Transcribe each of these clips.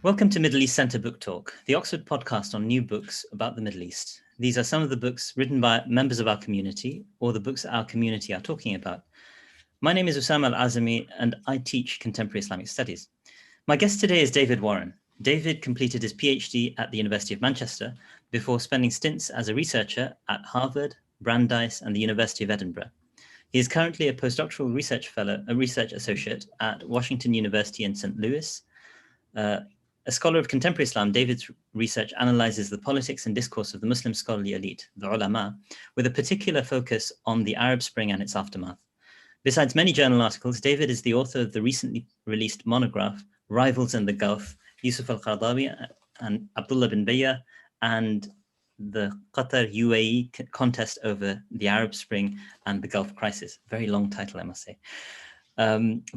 Welcome to Middle East Centre Book Talk, the Oxford podcast on new books about the Middle East. These are some of the books written by members of our community or the books that our community are talking about. My name is Usaama al-Azami and I teach Contemporary Islamic Studies. My guest today is David Warren. David completed his PhD at the University of Manchester before spending stints as a researcher at Harvard, Brandeis and the University of Edinburgh. He is currently a Postdoctoral Research Fellow, a Research Associate at Washington University in St. Louis. A scholar of contemporary Islam, David's research analyzes the politics and discourse of the Muslim scholarly elite, the ulama, with a particular focus on the Arab Spring and its aftermath. Besides many journal articles, David is the author of the recently released monograph, Rivals in the Gulf, Yusuf al Qaradawi and Abdullah Bin Bayyah, and the Qatar-UAE contest over the Arab Spring and the Gulf crisis. Very long title, I must say.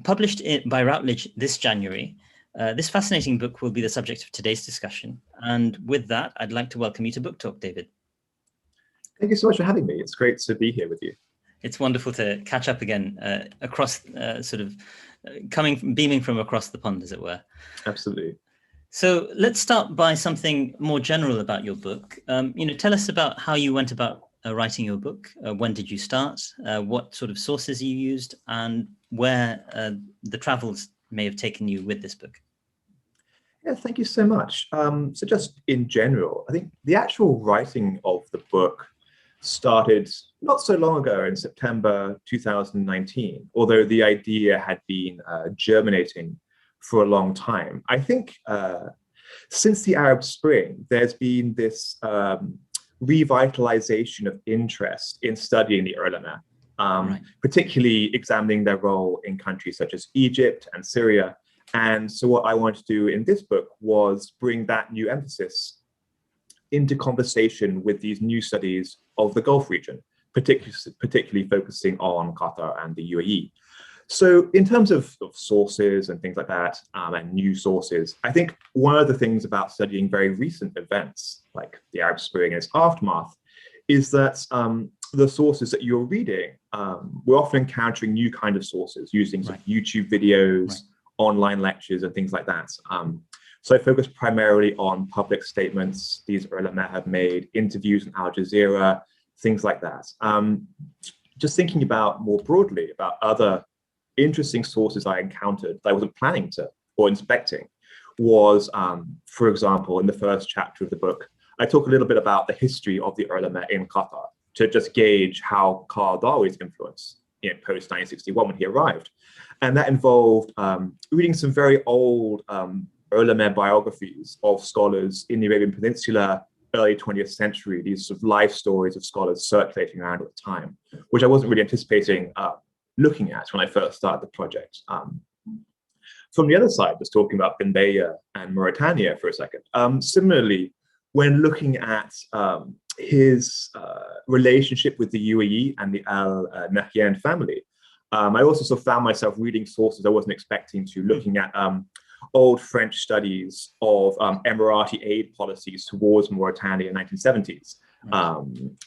Published by Routledge this January, this fascinating book will be the subject of today's discussion. And with that, I'd like to welcome you to Book Talk, David. Thank you so much for having me. It's great to be here with you. It's wonderful to catch up again across beaming from across the pond, as it were. Absolutely. So let's start by something more general about your book. Tell us about how you went about writing your book. When did you start? What sort of sources you used, and where the travels may have taken you with this book. Yeah, thank you so much. So just in general, I think the actual writing of the book started not so long ago in September 2019, although the idea had been germinating for a long time. I think since the Arab Spring, there's been this revitalization of interest in studying the ulama, particularly examining their role in countries such as Egypt and Syria. And so what I wanted to do in this book was bring that new emphasis into conversation with these new studies of the Gulf region, particularly focusing on Qatar and the UAE. So in terms of sources and things like that, and new sources, I think one of the things about studying very recent events like the Arab Spring and its aftermath is that the sources that you're reading, we're often encountering new kind of sources using YouTube videos, online lectures and things like that. So I focus primarily on public statements these ulama have made, interviews on Al Jazeera, things like that. Just thinking about more broadly about other interesting sources I encountered that I wasn't planning to or inspecting was, for example, in the first chapter of the book, I talk a little bit about the history of the ulama in Qatar to just gauge how Qaradawi's influence in post-1961 when he arrived. And that involved reading some very old ulama biographies of scholars in the Arabian Peninsula, early 20th century, these sort of life stories of scholars circulating around at the time, which I wasn't really anticipating looking at when I first started the project. From the other side, just talking about Bin Bayyah and Mauritania for a second. Similarly, when looking at his relationship with the UAE and the al-Nahyans family, I also sort of found myself reading sources I wasn't expecting to, looking at old French studies of Emirati aid policies towards Mauritania in the 1970s.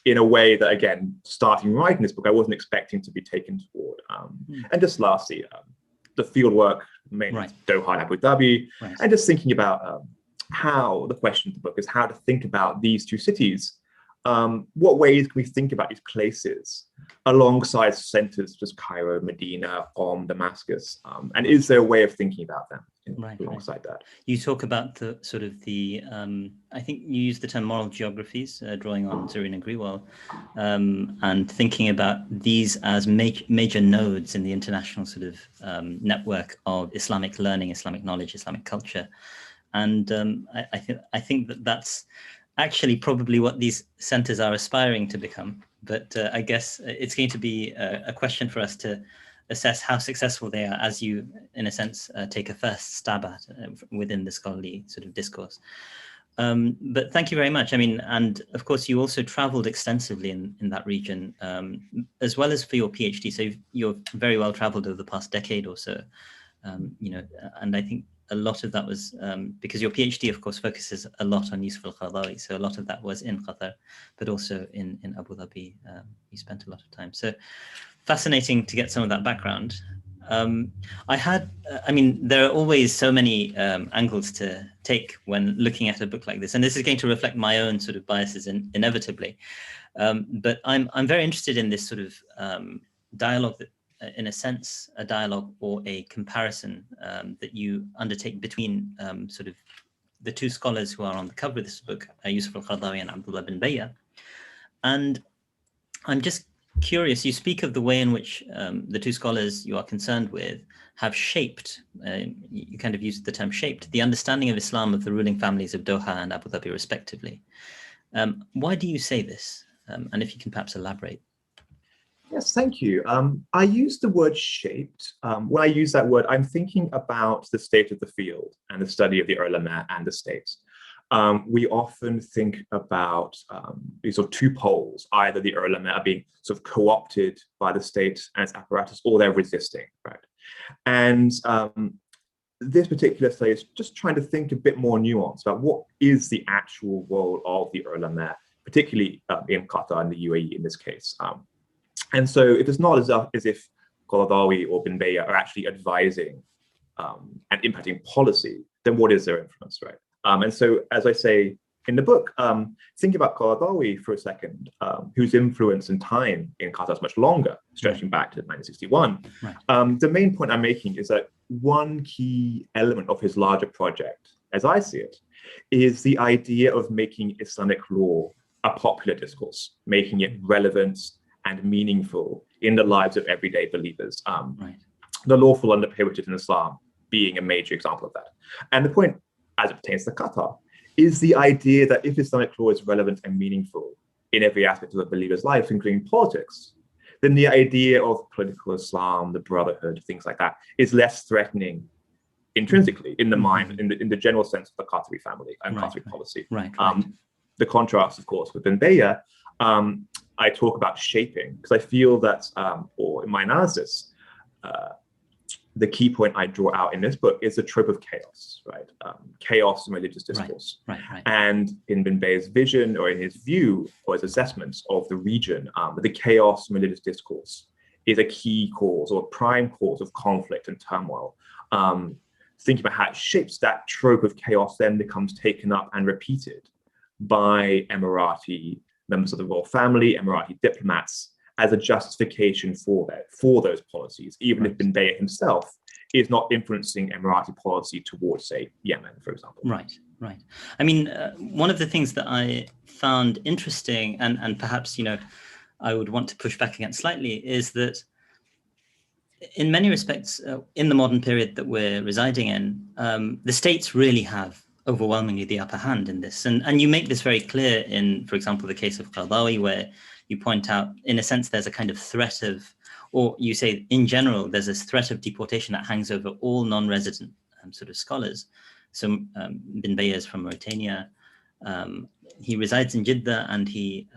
In a way that, again, starting writing this book, I wasn't expecting to be taken toward. And just lastly, the fieldwork, mainly Doha and Abu Dhabi, and just thinking about how the question of the book is how to think about these two cities. What ways can we think about these places alongside centers such as Cairo, Medina, Damascus? And is there a way of thinking about them alongside that? You talk about the sort of the, I think you use the term moral geographies, drawing on Zareen Agriwal, and thinking about these as major nodes in the international sort of network of Islamic learning, Islamic knowledge, Islamic culture. And I think that that's actually probably what these centers are aspiring to become. But I guess it's going to be a question for us to assess how successful they are as you, in a sense, take a first stab at within the scholarly sort of discourse. But thank you very much. I mean, and of course, you also traveled extensively in that region, as well as for your PhD. So you're very well traveled over the past decade or so, and I think a lot of that was because your PhD, of course, focuses a lot on Yusuf al Qaradawi. So a lot of that was in Qatar, but also in Abu Dhabi. You spent a lot of time. So fascinating to get some of that background. I mean, there are always so many angles to take when looking at a book like this, and this is going to reflect my own sort of biases inevitably. But I'm very interested in this sort of dialogue that, in a sense, a dialogue or a comparison that you undertake between sort of the two scholars who are on the cover of this book, Yusuf al Qaradawi and Abdullah Bin Bayyah. And I'm just curious, you speak of the way in which the two scholars you are concerned with have shaped, you kind of used the term shaped, the understanding of Islam of the ruling families of Doha and Abu Dhabi respectively. Why do you say this? And if you can perhaps elaborate. Yes, thank you. I use the word shaped. When I use that word, I'm thinking about the state of the field and the study of the ulama and the states. We often think about these sort of two poles. Either the ulama are being sort of co-opted by the state and its apparatus, or they're resisting, right? And this particular study is just trying to think a bit more nuanced about what is the actual role of the ulama, particularly in Qatar and the UAE in this case. And so it is not as if Qaradawi or Bin Bayyah are actually advising and impacting policy, then what is their influence, right? And so, as I say in the book, think about Qaradawi for a second, whose influence and time in Qatar is much longer, stretching back to 1961. Right. The main point I'm making is that one key element of his larger project, as I see it, is the idea of making Islamic law a popular discourse, making it relevant and meaningful in the lives of everyday believers. Right. The lawful underpinnings in Islam being a major example of that. And the point, as it pertains to Qatar, is the idea that if Islamic law is relevant and meaningful in every aspect of a believer's life, including politics, then the idea of political Islam, the brotherhood, things like that, is less threatening intrinsically in the mind, in the general sense of the Qatari family and Qatari policy. Right. The contrast, of course, with Bin Bayyah, I talk about shaping, because I feel that, or in my analysis, the key point I draw out in this book is the trope of chaos, right? Chaos in religious discourse. Right. And in Bin Bayyah's vision, or in his view, or his assessments of the region, the chaos in religious discourse is a key cause or a prime cause of conflict and turmoil. Thinking about how it shapes that trope of chaos then becomes taken up and repeated by Emirati members of the royal family, Emirati diplomats, as a justification for those policies, even if Bin Bayyah himself is not influencing Emirati policy towards, say, Yemen, for example. Right. I mean, one of the things that I found interesting, and perhaps, I would want to push back against slightly, is that in many respects, in the modern period that we're residing in, the states really have overwhelmingly the upper hand in this. And you make this very clear in, for example, the case of Qaradawi, where you point out, in a sense, there's a kind of threat of, or you say, in general, there's this threat of deportation that hangs over all non-resident sort of scholars. So Bin Bayyah is from Mauritania. He resides in Jeddah, and he,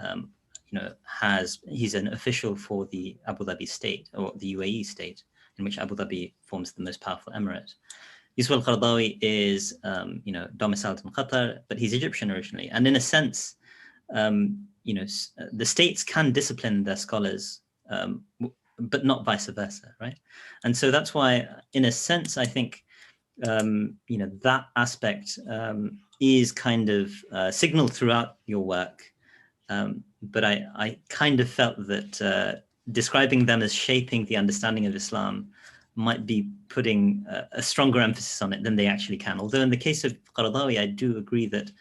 he's an official for the Abu Dhabi state, or the UAE state, in which Abu Dhabi forms the most powerful emirate. Yusuf al Qaradawi is, domiciled in Qatar, but he's Egyptian originally. And in a sense, the states can discipline their scholars, but not vice versa, right? And so that's why, in a sense, I think, that aspect is kind of signaled throughout your work. But I kind of felt that describing them as shaping the understanding of Islam might be putting a stronger emphasis on it than they actually can. Although in the case of Qaradawi, I do agree that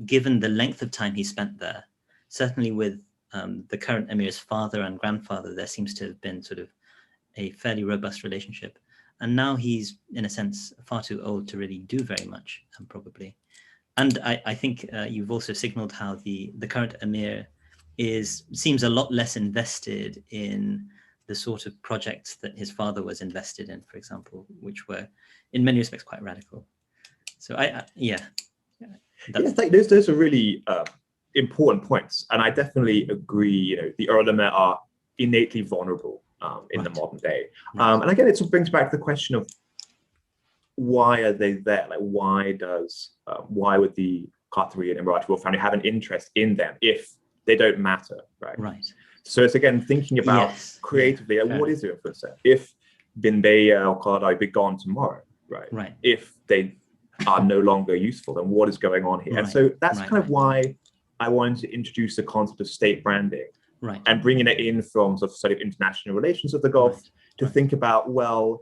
given the length of time he spent there, certainly with the current emir's father and grandfather, there seems to have been sort of a fairly robust relationship. And now he's, in a sense, far too old to really do very much, probably. And I think you've also signaled how the current emir seems a lot less invested in the sort of projects that his father was invested in, for example, which were in many respects quite radical. So those are really important points, and I definitely agree. The ulama are innately vulnerable in the modern day, and again, it sort of brings back the question of why are they there? Like, why would the Qatari and Emirati royal family have an interest in them if they don't matter, right? Right. So it's again thinking about creatively, what is their influence there? If Bin Bayyah or Qaradawi be gone tomorrow, right? If they are no longer useful, then what is going on here? And so that's kind of why I wanted to introduce the concept of state branding, and bringing it in from sort of study of international relations of the Gulf to think about, well,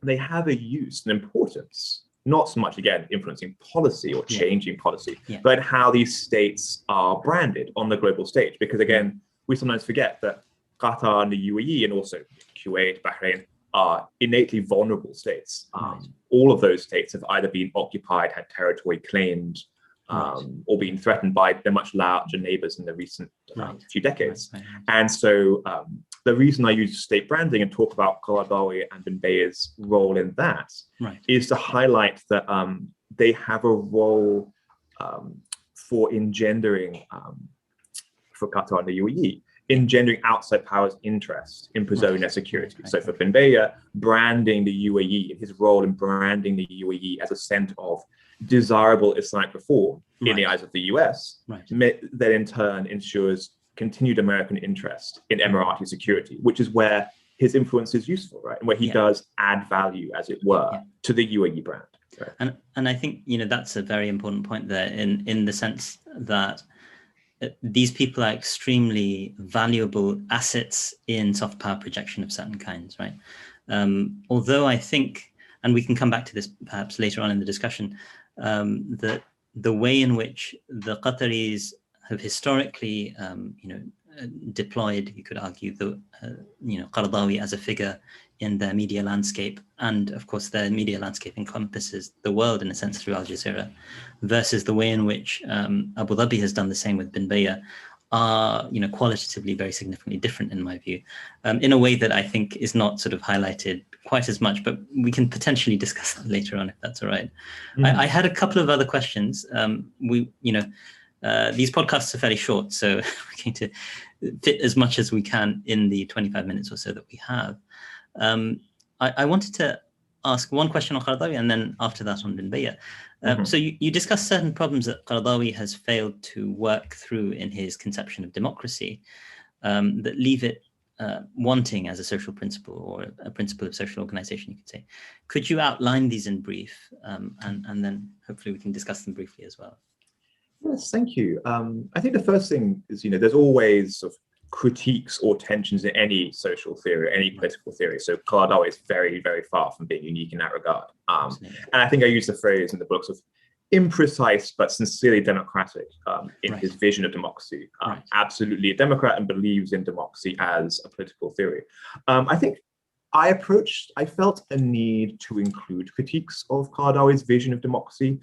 they have a use and importance, not so much, again, influencing policy or changing policy, but how these states are branded on the global stage. Because again, we sometimes forget that Qatar and the UAE and also Kuwait, Bahrain are innately vulnerable states. All of those states have either been occupied, had territory claimed, or been threatened by their much larger neighbors in the recent few decades. And so the reason I use state branding and talk about Qaradawi and Bin Bayyah's role in that is to highlight that they have a role for engendering, for Qatar and the UAE, engendering outside powers' interest in preserving their security. So for Bin Bayyah, branding the UAE, his role in branding the UAE as a center of desirable Islamic reform in the eyes of the US, that in turn ensures continued American interest in Emirati security, which is where his influence is useful, right? And where he does add value, as it were, to the UAE brand. Right? And I think, that's a very important point there in the sense that these people are extremely valuable assets in soft power projection of certain kinds, right? Although I think, and we can come back to this perhaps later on in the discussion, that the way in which the Qataris have historically, deployed, you could argue, the Qaradawi as a figure in their media landscape, and of course their media landscape encompasses the world in a sense through Al Jazeera, versus the way in which Abu Dhabi has done the same with Bin Bayyah, are qualitatively very significantly different in my view, in a way that I think is not sort of highlighted quite as much, but we can potentially discuss that later on if that's all right. I had a couple of other questions. These podcasts are fairly short, so we're going to fit as much as we can in the 25 minutes or so that we have. I wanted to ask one question on Qaradawi and then after that on Bin Bayyah. So you discussed certain problems that Qaradawi has failed to work through in his conception of democracy that leave it wanting as a social principle, or a principle of social organization, you could say. Could you outline these in brief, and then hopefully we can discuss them briefly as well? Yes, thank you. I think the first thing is, there's always sort of critiques or tensions in any social theory, any political theory. So Qaradawi is very, very far from being unique in that regard. And I think I use the phrase in the books of imprecise but sincerely democratic in his vision of democracy. Absolutely a Democrat and believes in democracy as a political theory. I think I felt a need to include critiques of Qaradawi's vision of democracy,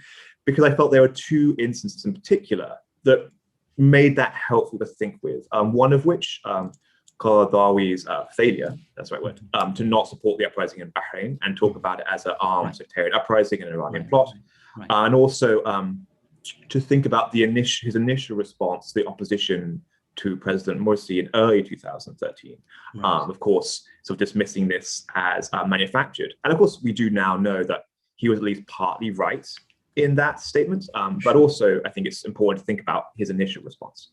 because I felt there were two instances in particular that made that helpful to think with. One of which, Qaradawi's failure, that's the right word, to not support the uprising in Bahrain and talk about it as an armed sectarian uprising and an Iranian plot. And also to think about his initial response to the opposition to President Morsi in early 2013. Of course, sort of dismissing this as manufactured. And of course, we do now know that he was at least partly right in that statement, but also I think it's important to think about his initial response.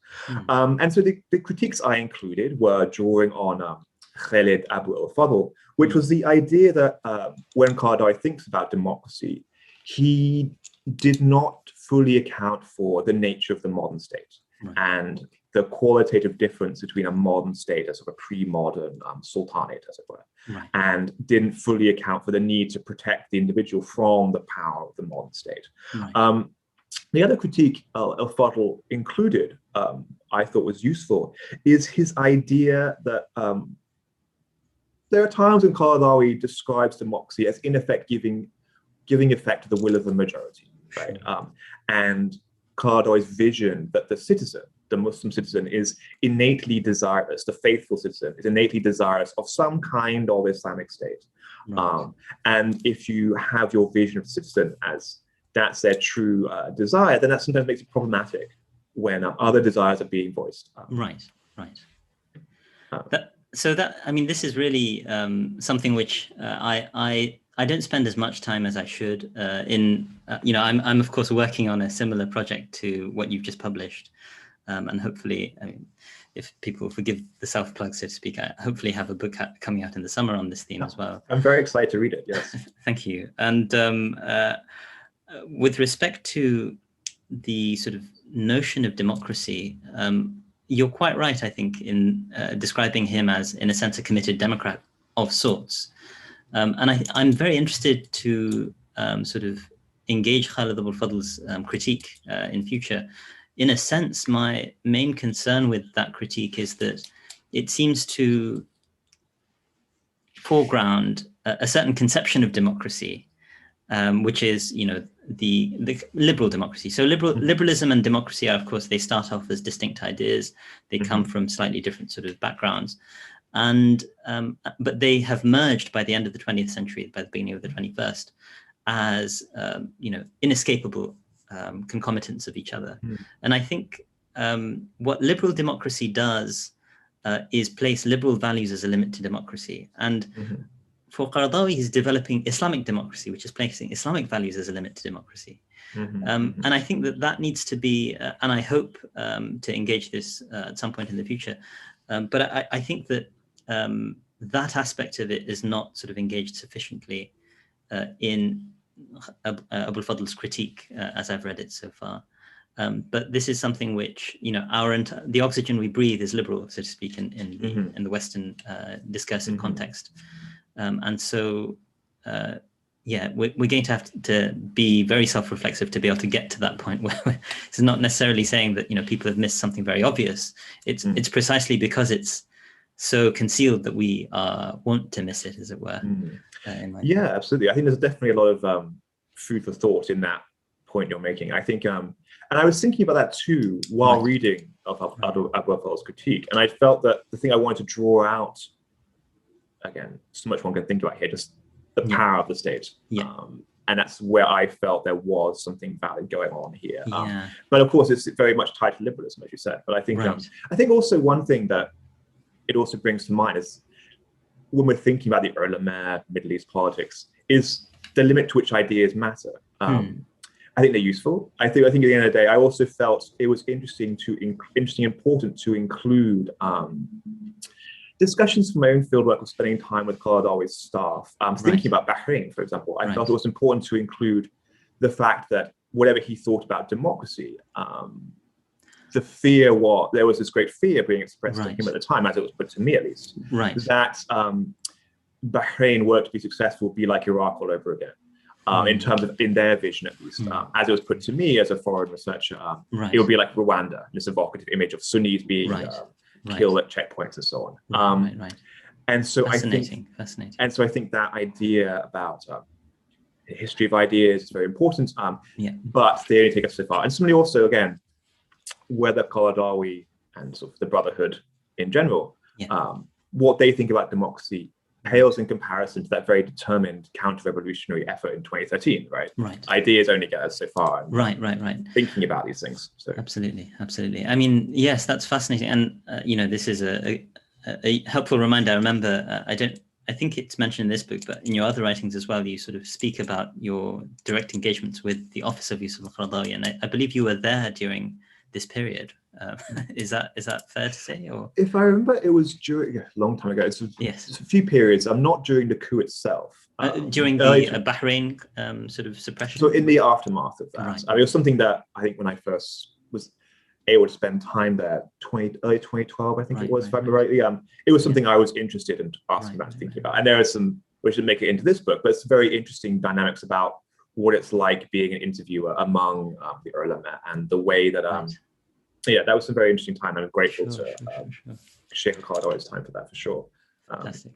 And so the critiques I included were drawing on Khalid Abu al-Fadl, which was the idea that when Qaradawi thinks about democracy, he did not fully account for the nature of the modern state and the qualitative difference between a modern state as sort of a pre-modern sultanate, as it were, and didn't fully account for the need to protect the individual from the power of the modern state. The other critique al-Fadl included, I thought was useful, is his idea that there are times when Qaradawi describes democracy as in effect giving effect to the will of the majority, right? And Qaradawi's vision that the Muslim citizen is innately desirous, the faithful citizen is innately desirous of some kind of Islamic state. And if you have your vision of the citizen as that's their true desire, then that sometimes makes it problematic when other desires are being voiced. So that, I mean, this is really something which I I don't spend as much time as I should I'm of course working on a similar project to what you've just published, and hopefully, I mean, if people forgive the self-plug, so to speak, I hopefully have a book coming out in the summer on this theme as well. I'm very excited to read it. Yes. Thank you. And with respect to the sort of notion of democracy, you're quite right, I think, in describing him as, in a sense, a committed Democrat of sorts. And I'm very interested to sort of engage Khalid Abul Fadl's critique in future. In a sense, my main concern with that critique is that it seems to foreground a certain conception of democracy, which is, the liberal democracy. So liberalism and democracy are, of course, they start off as distinct ideas. They come from slightly different sort of backgrounds. And but they have merged by the end of the 20th century, by the beginning of the 21st, as inescapable concomitants of each other. And I think what liberal democracy does is place liberal values as a limit to democracy. And for Qaradawi, he's developing Islamic democracy, which is placing Islamic values as a limit to democracy. And I think that needs to be, and I hope to engage this at some point in the future. But I think that that aspect of it is not sort of engaged sufficiently in Abul Fadl's critique as I've read it so far. But this is something which, the oxygen we breathe is liberal, so to speak, in the Western discursive context. And so, we're going to have to be very self-reflexive to be able to get to that point where it's not necessarily saying that, people have missed something very obvious. It's precisely because it's so concealed that we want to miss it, as it were. Yeah, absolutely. I think there's definitely a lot of food for thought in that point you're making. I think, and I was thinking about that too while reading of Abu Fadl's critique, and I felt that the thing I wanted to draw out, again, so much one can think about here, just the power of the state. And that's where I felt there was something valid going on here. But of course, it's very much tied to liberalism, as you said. But I think I think also one thing that it also brings to mind is when we're thinking about the ulama, Middle East politics, is the limit to which ideas matter. I think they're useful. I think at the end of the day, I also felt it was important to include discussions from my own fieldwork of spending time with Qaradawi's staff. Thinking about Bahrain, for example, I felt it was important to include the fact that whatever he thought about democracy, the fear there was this great fear being expressed to him at the time, as it was put to me at least, that Bahrain, were to be successful, would be like Iraq all over again. In terms of, in their vision at least, as it was put to me as a foreign researcher, it would be like Rwanda, this evocative image of Sunnis being killed at checkpoints and so on. And so fascinating. And so I think that idea about the history of ideas is very important, but they only take us so far. And similarly also, again, whether Qaradawi and sort of the Brotherhood in general, what they think about democracy pales in comparison to that very determined counter-revolutionary effort in 2013, right? Ideas only get us so far. Thinking about these things. So. Absolutely. I mean, yes, that's fascinating. And, this is a helpful reminder. I remember, I think it's mentioned in this book, but in your other writings as well, you sort of speak about your direct engagements with the office of Yusuf al Qaradawi. And I believe you were there during this period. Is that fair to say? Or if I remember, it was during a long time ago. It's a few periods. I'm not during the coup itself. During the Bahrain sort of suppression. So in the aftermath of that, I mean, it was something that I think when I first was able to spend time there, early 2012, I think it was, if I remember rightly. It was something I was interested in asking about, thinking about, and there are some which didn't make it into this book, but it's very interesting dynamics about what it's like being an interviewer among the ulama and the way that that was a very interesting time. I'm grateful to Shaykh Al Qaradawi's time for that, for sure. Fantastic.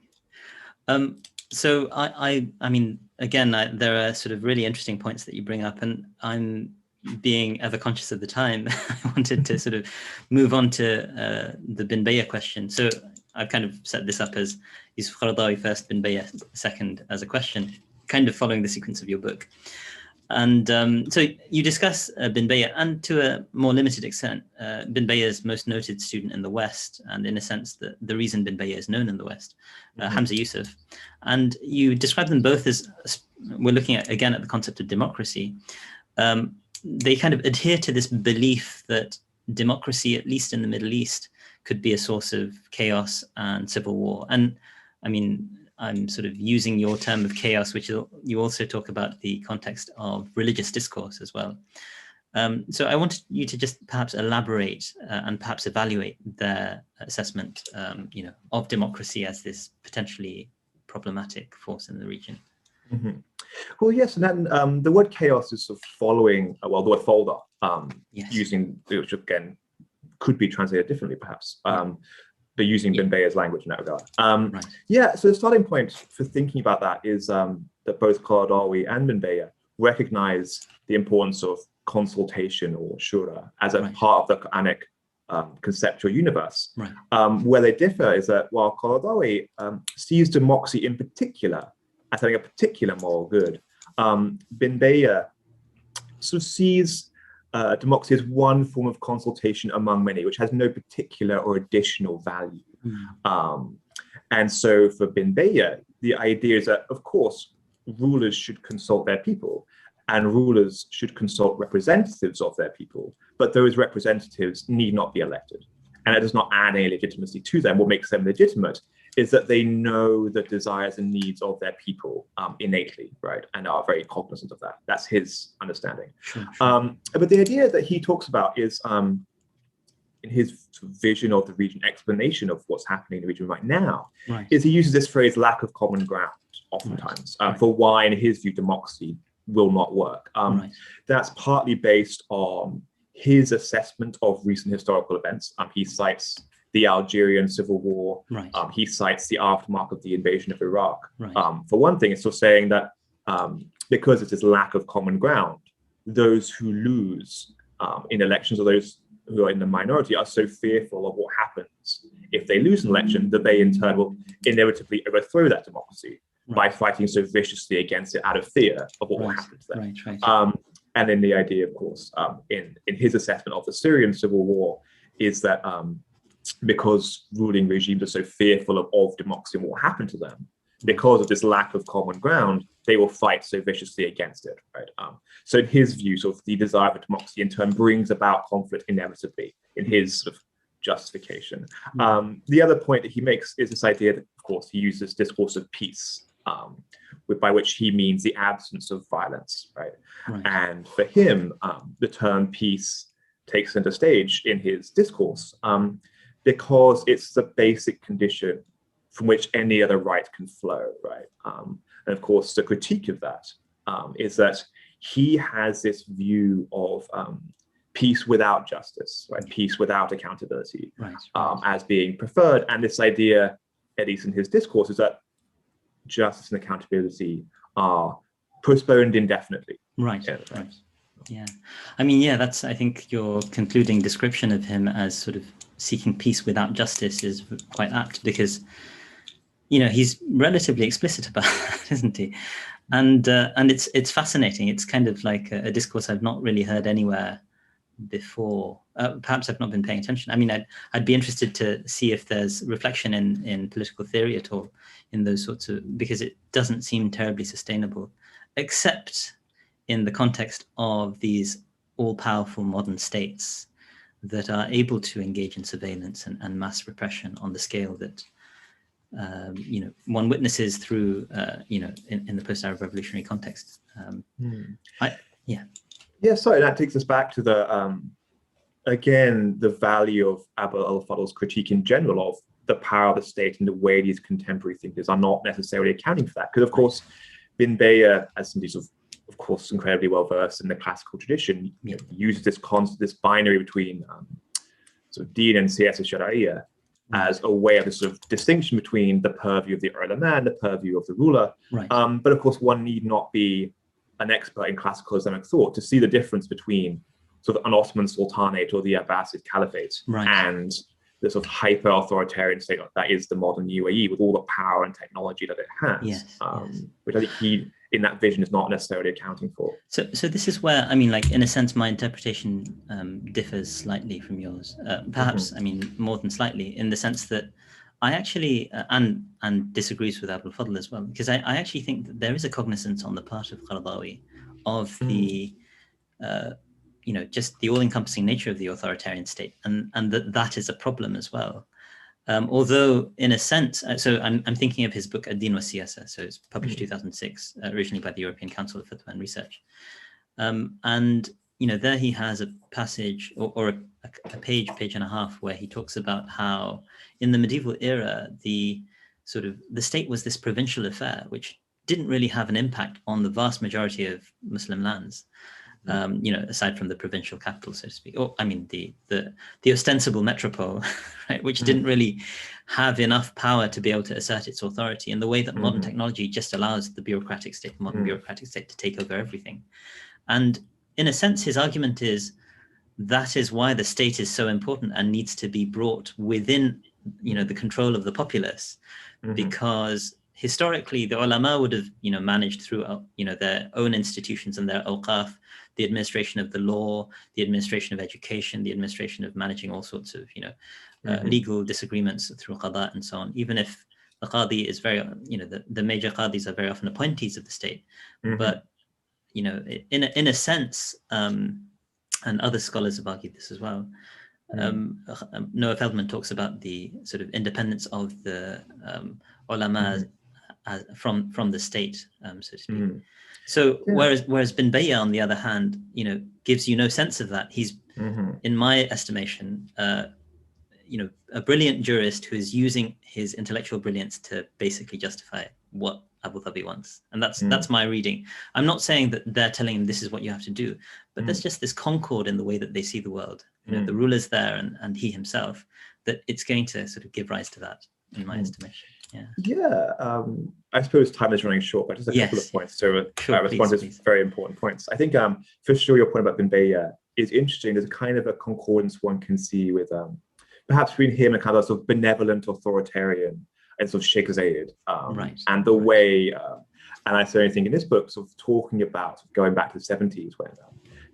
So I mean, again, there are sort of really interesting points that you bring up, and I'm being ever conscious of the time. I wanted to sort of move on to the Bin Bayyah question. So I've kind of set this up as Yusuf Qaradawi first, Bin Bayyah second as a question, kind of following the sequence of your book. And so you discuss Bin Bayyah, and to a more limited extent, Bin Bayyah's most noted student in the West, and in a sense, the reason Bin Bayyah is known in the West, Hamza Yusuf. And you describe them both as, we're looking at, again, at the concept of democracy. They kind of adhere to this belief that democracy, at least in the Middle East, could be a source of chaos and civil war. And I mean, I'm sort of using your term of chaos, which you also talk about the context of religious discourse as well. So I wanted you to just perhaps elaborate and perhaps evaluate their assessment, of democracy as this potentially problematic force in the region. Mm-hmm. Well, yes, and then the word chaos is sort of following, the word folder, yes. using, which again could be translated differently, perhaps. But using Bin Bayyah's language in that regard. Right. Yeah, so the starting point for thinking about that is that both Qaradawi and Bin Bayyah recognize the importance of consultation, or shura, as a part of the Quranic conceptual universe. Right. Where they differ is that while Qaradawi sees democracy in particular as having a particular moral good, Bin Bayyah sort of sees democracy as one form of consultation among many, which has no particular or additional value. And so for Bin Bayyah, the idea is that, of course, rulers should consult their people, and rulers should consult representatives of their people, but those representatives need not be elected. And it does not add any legitimacy to them. What makes them legitimate is that they know the desires and needs of their people innately, right? And are very cognizant of that. That's his understanding. Sure. But the idea that he talks about is, in his vision of the region, explanation of what's happening in the region right now, is he uses this phrase, lack of common ground, oftentimes, for why, in his view, democracy will not work. That's partly based on his assessment of recent historical events. He cites the Algerian Civil War. He cites the aftermath of the invasion of Iraq. For one thing, it's still saying that because it's this lack of common ground, those who lose in elections, or those who are in the minority, are so fearful of what happens if they lose an election that they in turn will inevitably overthrow that democracy by fighting so viciously against it out of fear of what will happen to them. And then the idea, of course, in his assessment of the Syrian civil war, is that because ruling regimes are so fearful of democracy and what will happen to them, because of this lack of common ground, they will fight so viciously against it, right? So in his view, sort of the desire for democracy in turn brings about conflict inevitably, in his sort of justification. The other point that he makes is this idea that, of course, he uses discourse of peace, by which he means the absence of violence, right? And for him, the term peace takes center stage in his discourse because it's the basic condition from which any other right can flow, right? And of course, the critique of that is that he has this view of peace without justice, right? Peace without accountability, as being preferred. And this idea, at least in his discourse, is that justice and accountability are postponed indefinitely. Yeah. I mean, yeah, that's, I think your concluding description of him as sort of seeking peace without justice is quite apt, because, you know, he's relatively explicit about that, isn't he? And it's fascinating. It's kind of like a discourse I've not really heard anywhere before. Perhaps I've not been paying attention. I mean, I'd be interested to see if there's reflection in political theory at all in those sorts of, because it doesn't seem terribly sustainable, except in the context of these all-powerful modern states that are able to engage in surveillance and mass repression on the scale that you know, one witnesses through you know, in the post-Arab revolutionary context. Sorry, that takes us back to the again, the value of Abu al-Fadl's critique in general of the power of the state and the way these contemporary thinkers are not necessarily accounting for that. Because of course, Bin Bayyah, as somebody of course incredibly well versed in the classical tradition, you know, uses this binary between sort of deen and siyasa sharia as a way of this sort of distinction between the purview of the ulama and the purview of the ruler. But of course, one need not be an expert in classical Islamic thought to see the difference between sort of an Ottoman Sultanate or the Abbasid Caliphate and the sort of hyper-authoritarian state that is the modern UAE, with all the power and technology that it has, which I think he in that vision is not necessarily accounting for. So this is where, I mean, like, in a sense, my interpretation differs slightly from yours, perhaps, I mean, more than slightly, in the sense that I actually, and disagrees with Abul Fadl as well, because I actually think that there is a cognizance on the part of Qaradawi of the, you know, just the all-encompassing nature of the authoritarian state, and that is a problem as well. Although, in a sense, so I'm thinking of his book Ad-Din wa Siyasa, so it's published 2006, originally by the European Council of Fatwa and Research. And, you know, there he has a passage or a page and a half where he talks about how in the medieval era, the state was this provincial affair, which didn't really have an impact on the vast majority of Muslim lands. You know, aside from the provincial capital, so to speak, or I mean the ostensible metropole, right, which didn't really have enough power to be able to assert its authority in the way that modern technology just allows the bureaucratic state, modern bureaucratic state, to take over everything. And in a sense, his argument is that is why the state is so important and needs to be brought within, you know, the control of the populace, because historically the ulama would have, you know, managed through, you know, their own institutions and their awqaf, the administration of the law, the administration of education, the administration of managing all sorts of, you know, legal disagreements through qada and so on. Even if the qadi is very, you know, the major qadis are very often appointees of the state, but, you know, in a sense, and other scholars have argued this as well. Noah Feldman talks about the sort of independence of the ulama from the state, so to speak. So whereas Bin Bayyah, on the other hand, you know, gives you no sense of that. He's, in my estimation, you know, a brilliant jurist who is using his intellectual brilliance to basically justify what Abu Dhabi wants, and that's my reading. I'm not saying that they're telling him this is what you have to do, but there's just this concord in the way that they see the world. You know, the ruler's there, and he himself, that it's going to sort of give rise to that, in my estimation. I suppose time is running short, but just a couple of points to respond to very important points. I think, for sure, your point about Bin Bayyah is interesting. There's a kind of a concordance one can see with perhaps between him and kind of sort of benevolent authoritarian and sort of Sheikh Zayed, and the way, and I certainly think in this book, sort of talking about going back to the 70s when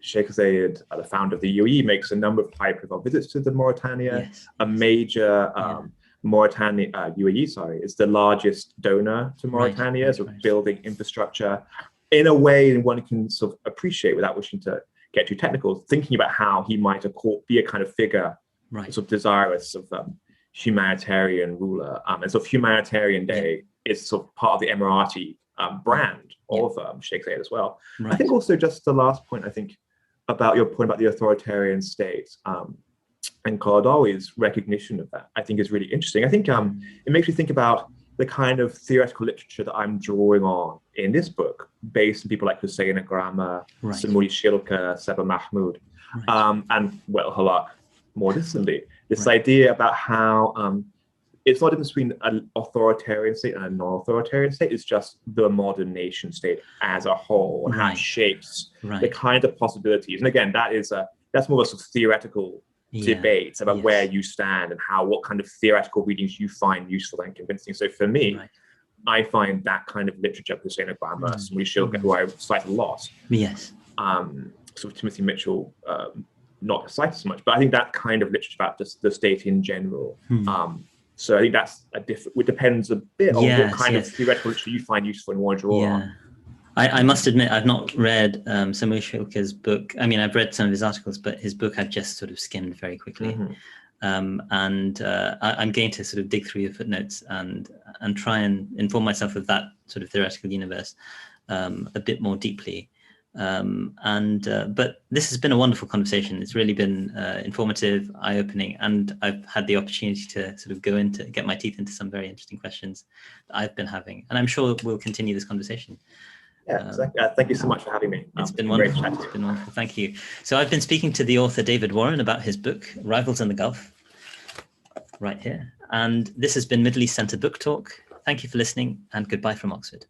Sheikh Zayed, the founder of the UAE, makes a number of high-profile visits to the Mauritania, a major Mauritania, UAE, is the largest donor to Mauritania, sort of building infrastructure in a way one can sort of appreciate without wishing to get too technical, thinking about how he might be a kind of figure, sort of desirous of humanitarian ruler. And sort of Humanitarian Day is sort of part of the Emirati brand of Sheikh Zayed as well. I think also just the last point, I think, about your point about the authoritarian state, and Qaradawi's recognition of that, I think is really interesting. I think it makes me think about the kind of theoretical literature that I'm drawing on in this book, based on people like Hussein Agrama, Samuli Shilka, Seba Mahmoud, and Halak more distantly. This idea about how it's not a difference between an authoritarian state and a non-authoritarian state. It's just the modern nation state as a whole, and how it shapes the kind of possibilities. And again, that's more of a sort of theoretical debate about where you stand and what kind of theoretical readings you find useful and convincing. So for me, I find that kind of literature, Hussein Agrama, Samuli Shilka, who I cite a lot, sort of Timothy Mitchell, not cited so much, but I think that kind of literature about just the state in general. So I think that's it depends a bit on what kind of theoretical literature you find useful and want to draw on. I must admit, I've not read Samuli Shilka's book. I mean, I've read some of his articles, but his book I've just sort of skimmed very quickly. I'm going to sort of dig through your footnotes and try and inform myself of that sort of theoretical universe a bit more deeply. But this has been a wonderful conversation. It's really been informative, eye-opening, and I've had the opportunity to sort of get my teeth into some very interesting questions that I've been having, and I'm sure we'll continue this conversation. Thank you so much for having me. It's been wonderful. It's been wonderful. Thank you. So I've been speaking to the author David Warren about his book Rivals in the Gulf, right here, and this has been Middle East Centre Book Talk. Thank you for listening, and goodbye from Oxford.